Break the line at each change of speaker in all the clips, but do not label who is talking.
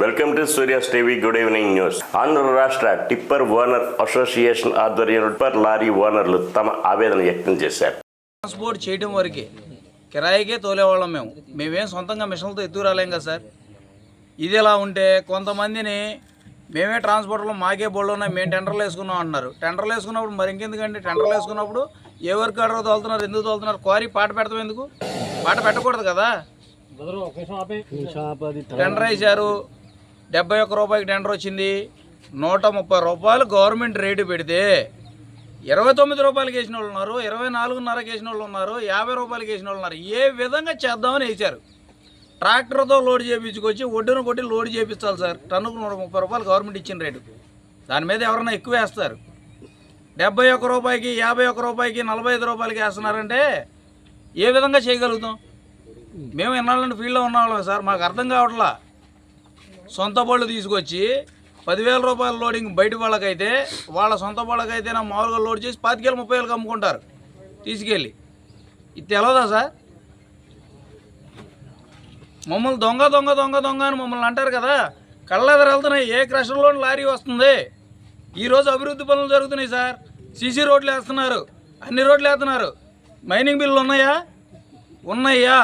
Welcome to Surya's TV good evening news. Andhra రాష్ట్ర tipper owner association ఆధ్వర్యంలో tipper lorry ఓనర్లు తమ ఆవేదన వ్యక్తం చేశారు.
ట్రాన్స్పోర్ట్ చేయడం వరకే కిరాయికే తోలేవాళ్ళం మేమేం సొంతంగా మిషన్లతో ఎత్తుకురాలేం కదా సార్. ఇది ఎలా ఉంటే కొంతమందిని మేమే ట్రాన్స్పోర్ట్లో మాకే బోళ్ళు ఉన్నాయి, మేము టెండర్లు వేసుకున్నాం అంటున్నారు. టెండర్లు వేసుకున్నప్పుడు మరి ఇంకెందుకండి, టెండర్లు వేసుకున్నప్పుడు ఏ వర్క్ ఆర్డర్ తోలుతున్నారు, ఎందుకు తోలుతున్నారు? క్వారీ పాట పెడతాం ఎందుకు? పాట పెట్టకూడదు కదా. టెండర్ వేశారు, 71 రూపాయలకి టెండర్ వచ్చింది. 130 రూపాయలు గవర్నమెంట్ రేటు పెడితే 29 రూపాయలకి వేసిన వాళ్ళు ఉన్నారు, 24.5కి వేసిన వాళ్ళు ఉన్నారు, 50 రూపాయలకి వేసిన వాళ్ళు ఉన్నారు. ఏ విధంగా చేద్దామని వేశారు. ట్రాక్టర్తో లోడ్ చేయించుకొచ్చి ఒడ్డును కొట్టి లోడ్ చేయించాలి సార్. టన్నుకు 130 రూపాయలు గవర్నమెంట్ ఇచ్చిన రేటు. దాని మీద ఎవరైనా ఎక్కువ వేస్తారు. 71 రూపాయకి, 51 రూపాయకి, 45 రూపాయలకి వేస్తున్నారంటే ఏ విధంగా చేయగలుగుతాం? మేము ఎన్నాళ్ళని ఫీల్డ్లో ఉన్నవాళ్ళం సార్, మాకు అర్థం కావట్లా. సొంత బళ్ళు తీసుకొచ్చి 10,000 రూపాయల లోడింగ్ బయట వాళ్ళకైతే, వాళ్ళ సొంత వాళ్ళకైతే మామూలుగా లోడ్ చేసి 25,000-30,000కి అమ్ముకుంటారు తీసుకెళ్ళి. ఇది తెలవదా సార్? మమ్మల్ని దొంగ దొంగ దొంగ దొంగ అని మమ్మల్ని అంటారు కదా. కళ్ళెదరు వెళ్తున్నాయి. ఏ క్రషర్లో లారీ వస్తుంది. ఈరోజు అభివృద్ధి పనులు జరుగుతున్నాయి సార్. సీసీ రోడ్లు వేస్తున్నారు, అన్ని రోడ్లు వేస్తున్నారు. మైనింగ్ బిల్లు ఉన్నాయా?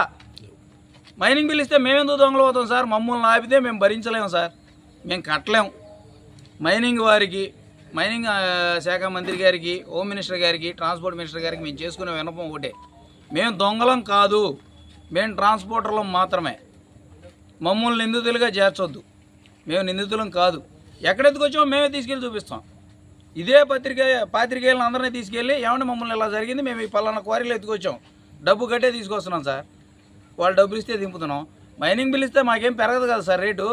మైనింగ్ బిల్ ఇస్తే మేమెందుకు దొంగలు పోతాం సార్? మమ్మల్ని ఆపితే మేము భరించలేము సార్, మేము కట్టలేము. మైనింగ్ వారికి, మైనింగ్ శాఖ మంత్రి గారికి, హోమ్ మినిస్టర్ గారికి, ట్రాన్స్పోర్ట్ మినిస్టర్ గారికి మేము చేసుకునే విన్నపం ఒకటే, మేము దొంగలం కాదు, మేము ట్రాన్స్పోర్టర్లం మాత్రమే. మమ్మల్ని నిందితులుగా చేర్చొద్దు. మేము నిందితులం కాదు. ఎక్కడెత్తుకొచ్చామో మేమే తీసుకెళ్ళి చూపిస్తాం. ఇదే పాత్రికేయులను అందరినీ తీసుకెళ్ళి, ఏమంటే మమ్మల్ని ఇలా జరిగింది, మేము ఈ పలానా క్వారీలో ఎత్తుకొచ్చాం, డబ్బు కట్టే తీసుకొస్తున్నాం సార్. వాళ్ళు డబ్బులు ఇస్తే దింపుతున్నాం. మైనింగ్ బిల్ ఇస్తే మాకేం పెరగదు కదా సార్, రేటు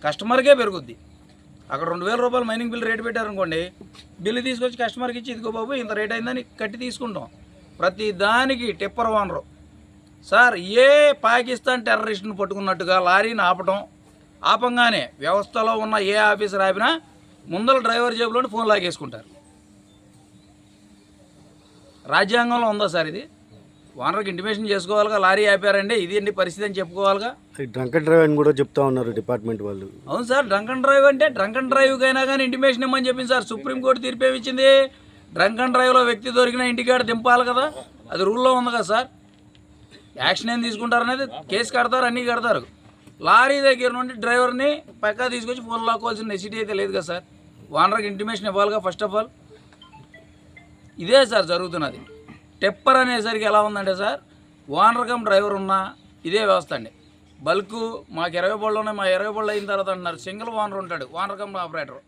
కస్టమర్కే పెరుగుద్ది. అక్కడ 2,000 రూపాయలు మైనింగ్ బిల్ రేటు పెట్టారనుకోండి, బిల్లు తీసుకొచ్చి కస్టమర్కి ఇచ్చి, ఇదిగో బాబు ఇంత రేట్ అయిందని కట్టి తీసుకుంటాం. ప్రతి దానికి టిప్పర్ ఓనరు సార్ ఏ పాకిస్తాన్ టెర్రరిస్ట్ను పట్టుకున్నట్టుగా లారీని ఆపంగానే వ్యవస్థలో ఉన్న ఏ ఆఫీసర్ ఆపినా ముందర డ్రైవర్ జేబులోని ఫోన్ లాగేసుకుంటారు. రాజ్యాంగంలో ఉందా సార్ ఇది? ఓనర్కి ఇంటిమేషన్ చేసుకోవాలిగా, లారీ ఆపారండి, ఇది ఏంటి పరిస్థితి అని చెప్పుకోవాలిగా.
డ్రంక్ అండ్ డ్రైవ్ అని కూడా చెప్తా ఉన్నారు డిపార్ట్మెంట్ వాళ్ళు.
అవును సార్, డ్రంక్ అండ్ డ్రైవ్ అంటే డ్రంక్ అండ్ డ్రైవ్కి అయినా కానీ ఇంటిమేషన్ ఇమ్మని చెప్పింది సార్. సుప్రీంకోర్టు తీర్పు ఏమిచ్చింది? డ్రంక్ అండ్ డ్రైవ్లో వ్యక్తి దొరికిన ఇంటికాడ దింపాలి కదా, అది రూల్లో ఉంది కదా సార్. యాక్షన్ ఏం తీసుకుంటారు అనేది, కేసు కడతారు, అన్నీ కడతారు. లారీ దగ్గర నుండి డ్రైవర్ని పక్కా తీసుకొచ్చి ఫోన్ లాక్కోవాల్సిన నెసిటీ అయితే లేదు కదా సార్. ఓనర్కి ఇంటిమేషన్ ఇవ్వాలిగా ఫస్ట్ ఆఫ్ ఆల్. ఇదే సార్ జరుగుతున్నది. టిప్పర్ అనేసరికి ఎలా ఉందంటే సార్, ఓనర్ కమ్ డ్రైవర్ ఉన్నా ఇదే వ్యవస్థ అండి. బల్క్ మాకు 20 బళ్ళు ఉన్నాయి, మా 20 బళ్ళు అయిన తర్వాత అంటున్నారు. సింగిల్ ఓనర్ ఉంటాడు, owner cum operator,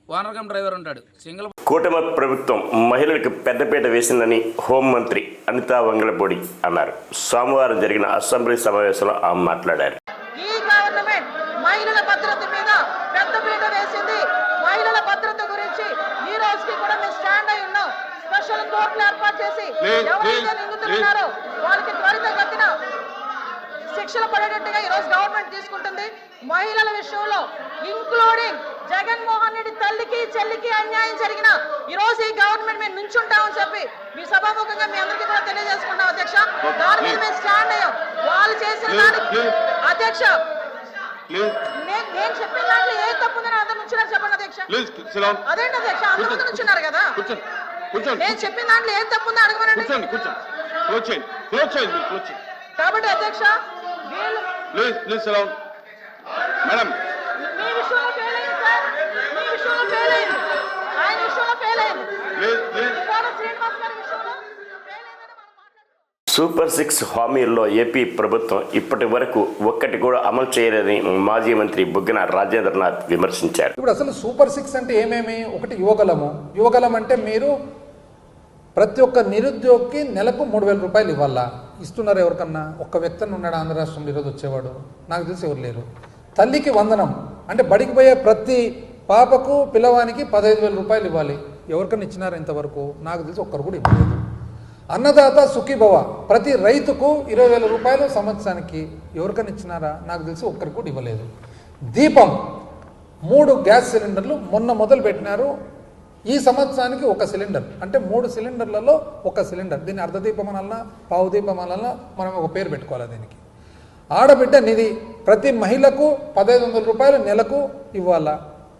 owner cum driver ఉంటాడు, సింగిల్.
కూటమి ప్రభుత్వం మహిళలకు పెద్దపీట వేసిందని హోంమంత్రి అనితా వంగలపూడి అన్నారు. సోమవారం జరిగిన అసెంబ్లీ సమావేశంలో ఆమె మాట్లాడారు.
ఈ గవర్నమెంట్ మహిళల భద్రత మీద పెద్దపీట వేసింది. మహిళల భద్రత గురించి ఈ రోజుకి కూడా మేము స్టాండ్ అయి ఉన్నాం. స్పెషల్ కోర్టులు ఏర్పాటు చేసి ఎవరైతే నిందితులున్నారో వాళ్ళకి త్వరితగతిన శిక్షలు పడేటట్టుగా ఈ రోజు గవర్నమెంట్ తీసుకుంటుంది. మహిళల విషయంలో ఇంక్లూడింగ్ జగన్మోహన్ రెడ్డి తల్లికి చెల్లికి అన్యాయం జరిగిన ఈ రోజు ఈ గవర్నమెంట్ మేము నుంచుంటామని చెప్పి మీ సభాముఖంగా మీ అందరికీ కూడా తెలియజేసుకుంటాం అధ్యక్ష. దాని మీద మేము స్టాండ్ అయ్యాం. వాళ్ళు చేసిన దానికి అధ్యక్ష, నేను చెప్పిన దాంట్లో ఏ తప్పు ఉందని అందరు నుంచున్నారు చెప్పండి అధ్యక్ష. అదేంటి అధ్యక్ష, అందరి ముందు నుంచున్నారు కదా. నేను చెప్పిన దాంట్లో ఏం తప్పు ఉందో అడగమనండి. కాబట్టి అధ్యక్ష
మేడం
మీ విషయంలో ఫెయిల్ అయింది సార్, మీ విషయంలో ఫెయిల్ అయింది, ఆయన విషయంలో ఫెయిల్ అయింది, శ్రీనివాస్ గారి విషయంలో ఫెయిల్ అయిందని.
సూపర్ 6 హామీల్లో ఏపీ ప్రభుత్వం ఇప్పటి వరకు ఒక్కటి కూడా అమలు చేయలేదని మాజీ మంత్రి బుగ్గన రాజేంద్రనాథ్ విమర్శించారు.
ఇప్పుడు అసలు సూపర్ 6 అంటే ఏమేమి? ఒకటి యువగలం అంటే మీరు ప్రతి ఒక్క నిరుద్యోగికి నెలకు 3,000 రూపాయలు ఇవ్వాలా. ఇస్తున్నారు ఎవరికన్నా? ఒక్క వ్యక్తిని ఉన్నాడు ఆంధ్ర రాష్ట్రంలో ఈరోజు వచ్చేవాడు? నాకు తెలిసి ఎవరు లేరు. తల్లికి వందనం అంటే బడికి పోయే ప్రతి పాపకు పిల్లవానికి 15,000 రూపాయలు ఇవ్వాలి. ఎవరికన్నా ఇచ్చినారు ఇంతవరకు? నాకు తెలిసి ఒక్కరు కూడా ఇవ్వలేదు. అన్నదాత సుఖీభవ, ప్రతి రైతుకు 20,000 రూపాయలు సంవత్సరానికి ఎవరికన్నా ఇచ్చినారా? నాకు తెలిసి ఒక్కరికి కూడా ఇవ్వలేదు. దీపం 3 గ్యాస్ సిలిండర్లు మొన్న మొదలు పెట్టినారు. ఈ సంవత్సరానికి 1 సిలిండర్ అంటే 3 సిలిండర్లలో 1 సిలిండర్. దీన్ని అర్ధదీపం అనాలన్నా పావు దీపం అనాలన్నా మనం ఒక పేరు పెట్టుకోవాలి దీనికి. ఆడబిడ్డ నిధి ప్రతి మహిళకు 1500 రూపాయలు నెలకు ఇవ్వాలా,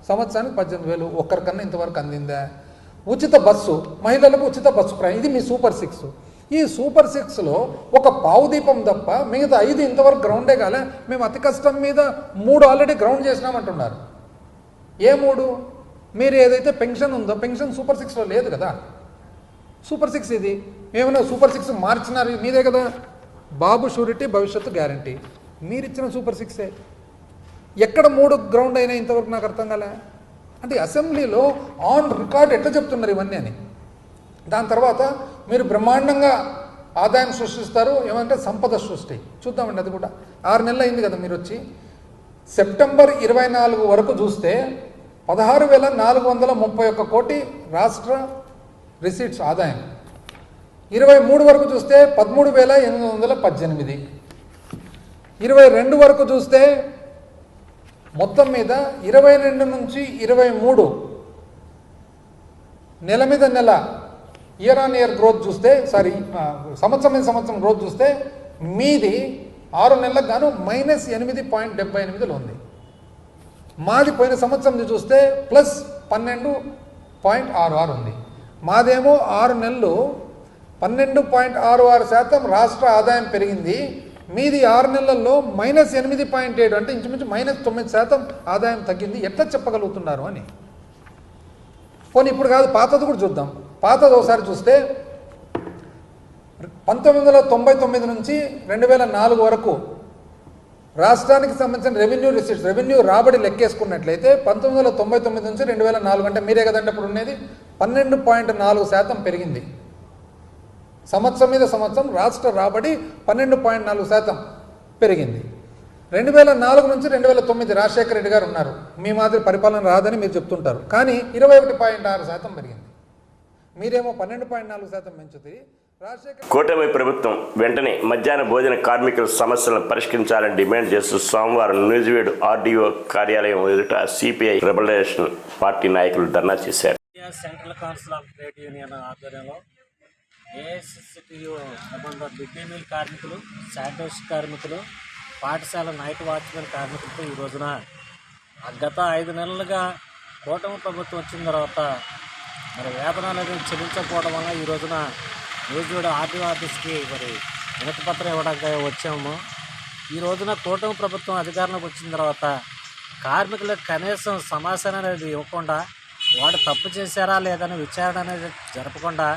సంవత్సరానికి 18,000. ఒక్కరికన్నా ఇంతవరకు అందిందా? ఉచిత బస్సు, మహిళలకు ఉచిత బస్సు ప్రయాణం, ఇది మీ సూపర్ 6. ఈ సూపర్ 6లో ఒక పావుదీపం తప్ప మిగతా 5 ఇంతవరకు గ్రౌండే కాలే. మేము అతి కష్టం మీద 3 ఆల్రెడీ గ్రౌండ్ చేసినామంటున్నారు. ఏ 3? మీరు ఏదైతే పెన్షన్ ఉందో పెన్షన్ సూపర్ 6లో లేదు కదా. సూపర్ 6 ఇది. ఏమైనా సూపర్ 6 మార్చినారు, మీదే కదా. బాబు షూరిటీ భవిష్యత్తు గ్యారంటీ మీరిచ్చిన సూపర్ 6ఏ. ఎక్కడ 3 గ్రౌండ్ అయినా ఇంతవరకు నాకు అర్థం కాలే. అంటే అసెంబ్లీలో ఆన్ రికార్డ్ ఎట్లా చెప్తున్నారు ఇవన్నీ అని. దాని తర్వాత మీరు బ్రహ్మాండంగా ఆదాయం సృష్టిస్తారు, ఏమంటే సంపద సృష్టి. చూద్దామండి అది కూడా. 6 నెలలు అయింది కదా మీరు వచ్చి. సెప్టెంబర్ 24 వరకు చూస్తే 16,431 కోటి రాష్ట్ర రిసీట్స్ ఆదాయం. 23 వరకు చూస్తే 13,818. 22 వరకు చూస్తే మొత్తం మీద 22 నుంచి 23 నెల మీద నెల ఇయర్ ఆన్ ఇయర్ గ్రోత్ చూస్తే, సంవత్సరం మీద సంవత్సరం గ్రోత్ చూస్తే మీది 6 నెలలకు గాను -8.78లో ఉంది. మాది పోయిన సంవత్సరం చూస్తే +12.66 ఉంది. మాదేమో 6 నెలలు 12.66% రాష్ట్ర ఆదాయం పెరిగింది. మీది 6 నెలల్లో -8.7 అంటే ఇంచుమించు -9% ఆదాయం తగ్గింది. ఎట్లా చెప్పగలుగుతున్నారు అని. పోనీ ఇప్పుడు కాదు, పాతది కూడా చూద్దాం. పాతది ఒకసారి చూస్తే 1999 నుంచి 2004 వరకు రాష్ట్రానికి సంబంధించిన రెవెన్యూ రాబడి లెక్కేసుకున్నట్లయితే 1999 నుంచి 2004 అంటే మీరే కదండి అప్పుడు ఉండేది, 12.4% పెరిగింది. సంవత్సరం మీద సంవత్సరం రాష్ట్ర రాబడి 12.4% పెరిగింది. 2004 నుంచి 2009 రాజశేఖర రెడ్డి గారు ఉన్నారు. మీ మాదిరి పరిపాలన రాదని మీరు చెప్తుంటారు, కానీ 21.6% పెరిగింది. మీరేమో 12.4% పెంచుతుంది.
కూటమి ప్రభుత్వం వెంటనే మధ్యాహ్న భోజన కార్మికుల సమస్యలను పరిష్కరించాలని డిమాండ్ చేస్తూ సోమవారం నూజివీడు ఆర్డీఓ కార్యాలయం ఎదుట సిపిఐ రెబల్యూషన్ పార్టీ నాయకులు ధర్నా చేశారు.
Central council of trade union ఆధ్వర్యంలో ఏఐసిసిటియు సంబంధ మిడ్ డే మీల్ కార్మికులు, శానిటేషన్ కార్మికులు, పాఠశాల నైట్ వాచ్మెన్ కార్మికులతో ఈ రోజున గత 5 నెలలుగా కూటమి ప్రభుత్వం వచ్చిన తర్వాత మరి వేతనాలు అనేది చెల్లించకపోవడం వల్ల ఈ రోజున నూజివీడు ఆర్టీఓ ఆఫీస్కి మరి వినతి పత్రం ఇవ్వడానికి వచ్చాము. ఈ రోజున కూటమి ప్రభుత్వం అధికారంలోకి వచ్చిన తర్వాత కార్మికులకు కనీసం సమాచారం అనేది ఇవ్వకుండా, వాడు తప్పు చేశారా లేదని విచారణ అనేది జరపకుండా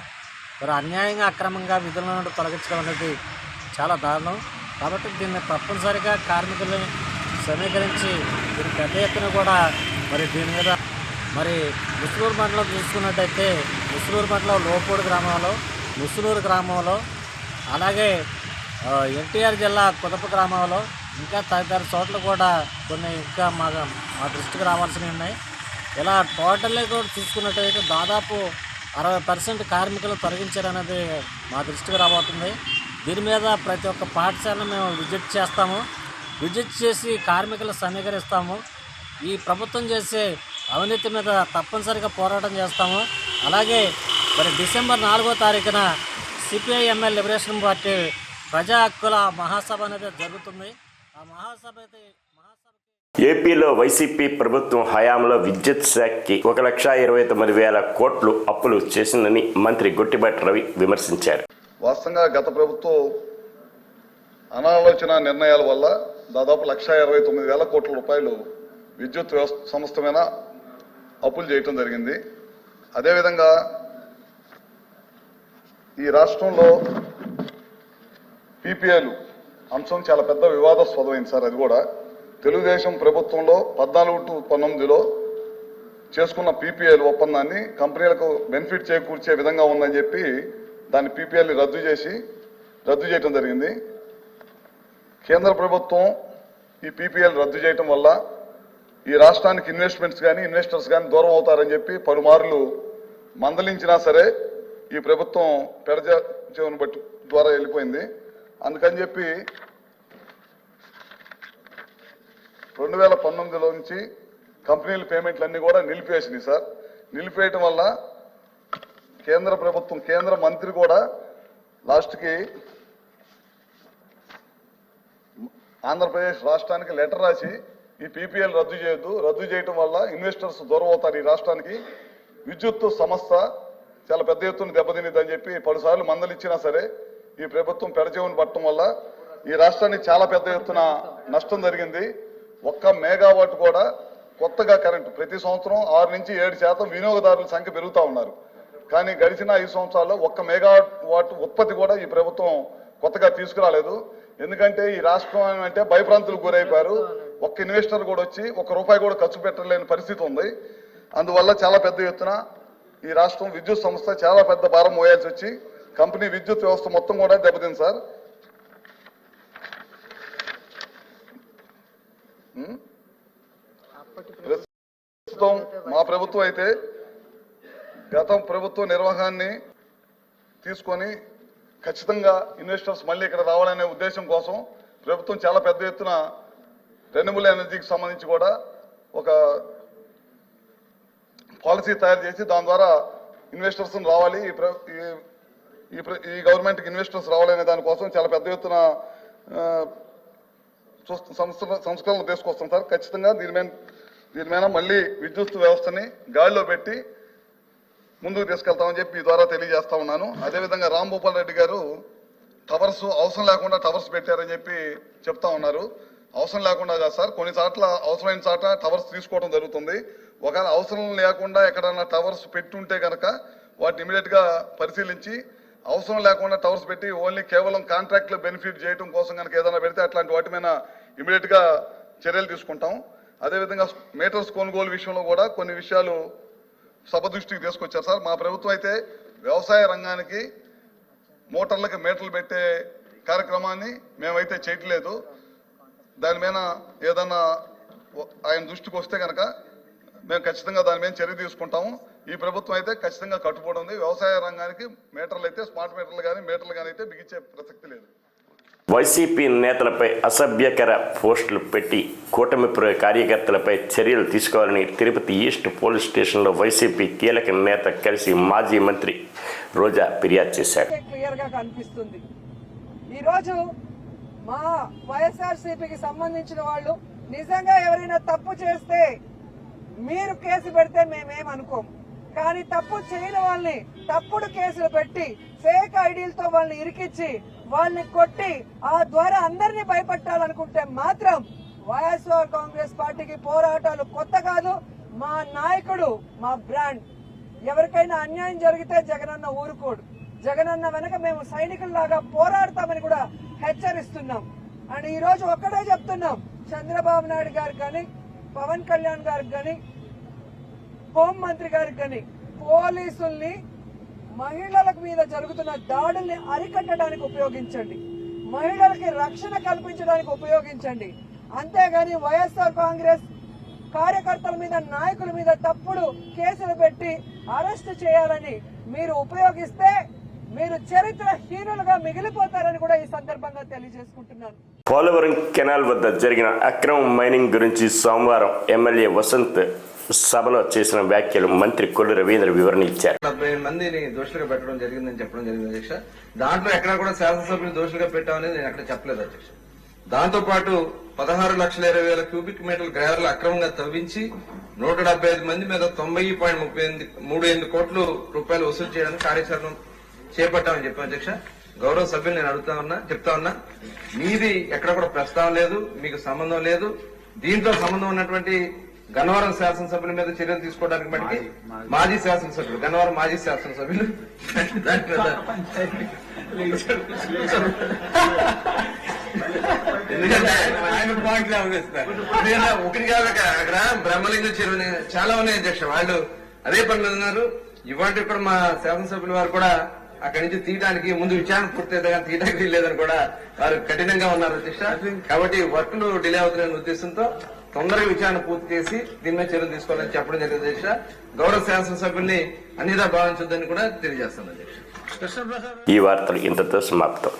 మరి అన్యాయంగా అక్రమంగా విధుల నుండి తొలగించడం అనేది చాలా దారుణం. కాబట్టి దీన్ని తప్పనిసరిగా కార్మికుల్ని సమీకరించి దీని పెద్ద ఎత్తున కూడా మరి దీని మీద మరి ముసునూరు మండలం చూసుకున్నట్టయితే ముసునూరు మండలం లోపూడి గ్రామంలో, ముసునూరు గ్రామంలో, అలాగే ఎన్టీఆర్ జిల్లా కుదప గ్రామంలో ఇంకా తదితర చోట్ల కూడా కొన్ని ఇంకా మా దృష్టికి రావాల్సినవి ఉన్నాయి. ఇలా టోటల్గా కూడా చూసుకున్నట్టయితే దాదాపు 60% కార్మికులు తొలగించారనేది మా దృష్టికి రాబోతుంది. దీని మీద ప్రతి ఒక్క పాఠశాలను మేము విజిట్ చేస్తాము. విజిట్ చేసి కార్మికులు సమీకరిస్తాము. ఈ ప్రభుత్వం చేసే అవినీతి మీద తప్పనిసరిగా పోరాటం చేస్తాము. అలాగే మరి డిసెంబర్ 4వ తారీఖున సిపిఐ ఎంఎల్ లిబరేషన్ పార్టీ ప్రజా హక్కుల మహాసభ అనేది జరుగుతుంది. ఆ మహాసభ
ఏపీలో వైసీపీ ప్రభుత్వం హయాంలో విద్యుత్ శాఖకి 1,29,000 కోట్లు అప్పులు చేసిందని మంత్రి గొట్టిపాటి రవి విమర్శించారు.
వాస్తవంగా గత ప్రభుత్వం అనాలోచన నిర్ణయాల వల్ల దాదాపు 1,29,000 కోట్ల రూపాయలు విద్యుత్ సంస్థ మీద అప్పులు చేయటం జరిగింది. అదేవిధంగా ఈ రాష్ట్రంలో పీపీఏలు అంశం చాలా పెద్ద వివాదాస్పదమైంది సార్. అది కూడా తెలుగుదేశం ప్రభుత్వంలో 14 to 19లో చేసుకున్న పీపీఏలు ఒప్పందాన్ని కంపెనీలకు బెనిఫిట్ చేకూర్చే విధంగా ఉందని చెప్పి దాన్ని పీపీఎల్ని రద్దు చేయటం జరిగింది. కేంద్ర ప్రభుత్వం ఈ పీపీఎల్ రద్దు చేయటం వల్ల ఈ రాష్ట్రానికి ఇన్వెస్ట్మెంట్స్ కానీ ఇన్వెస్టర్స్ కానీ దూరం అవుతారని చెప్పి పలుమార్లు మందలించినా సరే ఈ ప్రభుత్వం పెడచెవిన బట్టి ద్వారా వెళ్ళిపోయింది. అందుకని చెప్పి 2019లో నుంచి కంపెనీల పేమెంట్లన్నీ కూడా నిలిపేసినాయి సార్. నిలిపేయటం వల్ల కేంద్ర ప్రభుత్వం కేంద్ర మంత్రి కూడా లాస్ట్కి ఆంధ్రప్రదేశ్ రాష్ట్రానికి లెటర్ రాసి ఈ పీపీఎల్ రద్దు చేయొద్దు, రద్దు చేయటం వల్ల ఇన్వెస్టర్స్ దూరం అవుతారు, ఈ రాష్ట్రానికి విద్యుత్ సంస్థ చాలా పెద్ద ఎత్తున దెబ్బతినిద్దని చెప్పి పలుసార్లు మందలిచ్చినా సరే ఈ ప్రభుత్వం పెడచెవుని పట్టడం వల్ల ఈ రాష్ట్రానికి చాలా పెద్ద ఎత్తున నష్టం జరిగింది. 1 మెగావాట్ కూడా కొత్తగా కరెంటు ప్రతి సంవత్సరం 6 నుంచి 7% వినియోగదారుల సంఖ్య పెరుగుతూ ఉన్నారు. కానీ గడిచిన 5 సంవత్సరాల్లో 1 మెగావాట్ ఉత్పత్తి కూడా ఈ ప్రభుత్వం కొత్తగా తీసుకురాలేదు. ఎందుకంటే ఈ రాష్ట్రం అంటే భయభ్రాంతులకు గురైపోయారు. ఒక్క ఇన్వెస్టర్ కూడా వచ్చి ₹1 కూడా ఖర్చు పెట్టలేని పరిస్థితి ఉంది. అందువల్ల చాలా పెద్ద ఎత్తున ఈ రాష్ట్రం విద్యుత్ సంస్థ చాలా పెద్ద భారం మోయాల్సి వచ్చి కంపెనీ విద్యుత్ వ్యవస్థ మొత్తం కూడా దెబ్బతింది సార్. ప్రస్తుతం మా ప్రభుత్వం అయితే గత ప్రభుత్వ నిర్వహణని తీసుకొని ఖచ్చితంగా ఇన్వెస్టర్స్ మళ్ళీ ఇక్కడ రావాలనే ఉద్దేశం కోసం ప్రభుత్వం చాలా పెద్ద ఎత్తున రెన్యూబుల్ ఎనర్జీకి సంబంధించి కూడా ఒక పాలసీ తయారు చేసి దాని ద్వారా ఇన్వెస్టర్స్ రావాలి, ఈ గవర్నమెంట్కి ఇన్వెస్టర్స్ రావాలనే దానికోసం చాలా పెద్ద ఎత్తున సంస్కరణలు తీసుకొస్తాం సార్. ఖచ్చితంగా దీని మీద మళ్ళీ విద్యుత్ వ్యవస్థని గాడిలో పెట్టి ముందుకు తీసుకెళ్తామని చెప్పి ఈ ద్వారా తెలియజేస్తా ఉన్నాను. అదేవిధంగా రాంభూపాల్ రెడ్డి గారు టవర్స్ అవసరం లేకుండా టవర్స్ పెట్టారని చెప్పి చెప్తా ఉన్నారు. అవసరం లేకుండా కాదు సార్, కొన్ని చోట్ల అవసరమైన చోట టవర్స్ తీసుకోవడం జరుగుతుంది. ఒకవేళ అవసరం లేకుండా ఎక్కడన్నా టవర్స్ పెట్టుంటే కనుక వాటిని ఇమీడియట్గా పరిశీలించి అవసరం లేకుండా టవర్స్ పెట్టి ఓన్లీ కేవలం కాంట్రాక్ట్లో బెనిఫిట్ చేయడం కోసం కనుక ఏదైనా పెడితే అట్లాంటి వాటి మీద ఇమీడియట్గా చర్యలు తీసుకుంటాం. అదేవిధంగా మీటర్స్ కొనుగోలు విషయంలో కూడా కొన్ని విషయాలు సభ దృష్టికి తీసుకొచ్చారు సార్. మా ప్రభుత్వం అయితే వ్యవసాయ రంగానికి మోటార్లకి మీటర్లు పెట్టే కార్యక్రమాన్ని మేమైతే చేయట్లేదు. దాని మీద ఏదన్నా ఆయన దృష్టికి వస్తే కనుక మేము ఖచ్చితంగా దాని మీద చర్య తీసుకుంటాము. ఈ ప్రభుత్వం అయితే ఖచ్చితంగా కట్టుబడి ఉంది. వ్యవసాయ రంగానికి మీటర్లు అయితే స్మార్ట్ మీటర్లు కానీ మీటర్లు కానీ అయితే బిగించే ప్రసక్తి లేదు.
వైసీపీ నేతలపై అసభ్యకర పోస్టులు పెట్టి కూటమి కార్యకర్తలపై చర్యలు తీసుకోవాలని తిరుపతి ఈస్ట్ పోలీస్ స్టేషన్లో వైసీపీ కీలక నేత కలిసి మాజీ మంత్రి రోజా ఫిర్యాదు చేశారు.
క్లియర్గా కనిపిస్తుంది. ఈరోజు మా వైఎస్ఆర్సీపీకి సంబంధించిన వాళ్ళు నిజంగా ఎవరైనా తప్పు చేస్తే మీరు కేసు పెడితే మేమేమనుకోము, కానీ తప్పు చేయని వాళ్ళని తప్పుడు కేసులు పెట్టి ఫేక్ ఐడీలతో వాళ్ళని ఇరికించి వాళ్ళని కొట్టి ఆ ద్వారా అందరినీ భయపెట్టాలనుకుంటే మాత్రం వైఎస్ఆర్ కాంగ్రెస్ పార్టీకి పోరాటాలు కొత్త కాదు. మా నాయకుడు, మా బ్రాండ్. ఎవరికైనా అన్యాయం జరిగితే జగనన్న ఊరుకోడు. జగనన్న వెనక మేము సైనికుల్లాగా పోరాడతామని కూడా హెచ్చరిస్తున్నాం. అండ్ ఈ రోజు ఒక్కడే చెప్తున్నాం, చంద్రబాబు నాయుడు గారికి కానీ, పవన్ కళ్యాణ్ గారికి కానీ, హోంమంత్రి గారికి కానీ పోలీసుల్ని మహిళల మీద జరుగుతున్న దాడుల్ని అరికట్టడానికి ఉపయోగించండి, మహిళలకి రక్షణ కల్పించడానికి ఉపయోగించండి. అంతేగాని వైఎస్ఆర్ కాంగ్రెస్ కార్యకర్తల మీద, నాయకుల మీద తప్పుడు కేసులు పెట్టి అరెస్టు చేయాలని మీరు ఉపయోగిస్తే మీరు చరిత్రహీనులుగా మిగిలిపోతారని కూడా ఈ సందర్భంగా తెలియజేసుకుంటున్నాను.
పోలవరం కెనాల్ వద్ద జరిగిన అక్రమ మైనింగ్ గురించి సోమవారం ఎమ్మెల్యే వసంత్ సభలో చేసిన వ్యాఖ్యలు మంత్రి కొల్లు రవీంద్ర వివరణ ఇచ్చారు.
70 మందిని దోషులుగా పెట్టడం జరిగిందని చెప్పడం జరిగింది అధ్యక్ష. దాంట్లో ఎక్కడా కూడా శాసనసభ్యులు దోషులుగా పెట్టామనేది నేను అక్కడ చెప్పలేదు అధ్యక్ష. దాంతో పాటు 16,20,000 క్యూబిక్ మీటర్ల గ్రావెల్ అక్రమంగా తవ్వించి 175 మంది మీద 90.38 కోట్ల రూపాయలు వసూలు చేయడానికి కార్యాచరణ చేపట్టామని చెప్పాను అధ్యక్ష. గౌరవ సభ్యులు నేను చెప్తా ఉన్నా, మీది ఎక్కడ కూడా ప్రస్తావన లేదు, మీకు సంబంధం లేదు. దీంతో సంబంధం ఉన్నటువంటి గన్నవరం శాసనసభ్యుల మీద చర్యలు తీసుకోవడానికి బట్టి మాజీ శాసనసభ్యులు, గన్నవరం మాజీ శాసనసభ్యులు దాని మీద ఎందుకంటే ఆయన పాయింట్లు అవగేస్తారు. ఒకటి కాదు, అక్కడ బ్రహ్మలింగ చెరువు చాలా ఉన్నాయి అధ్యక్ష. వాళ్ళు అదే పనులు ఉన్నారు. ఇవాటి కూడా మా శాసనసభ్యుల వారు కూడా అక్కడి నుంచి తీయడానికి ముందు విచారణ పూర్తయితే కానీ తీయడానికి లేదని కూడా వారు కఠినంగా ఉన్నారు అధ్యక్ష. కాబట్టి వర్క్లు డిలే అవుతున్న ఉద్దేశంతో తొందరగా విచారణ పూర్తి చేసి దీని మీద చర్యలు తీసుకోవాలని చెప్పడం జరిగింది అధ్యక్ష. గౌరవ శాసనసభ్యుల్ని అన్నిదా భావించొద్దని కూడా తెలియజేస్తాను అధ్యక్ష.
ఈ వార్తలు ఇంతతో సమాప్తం.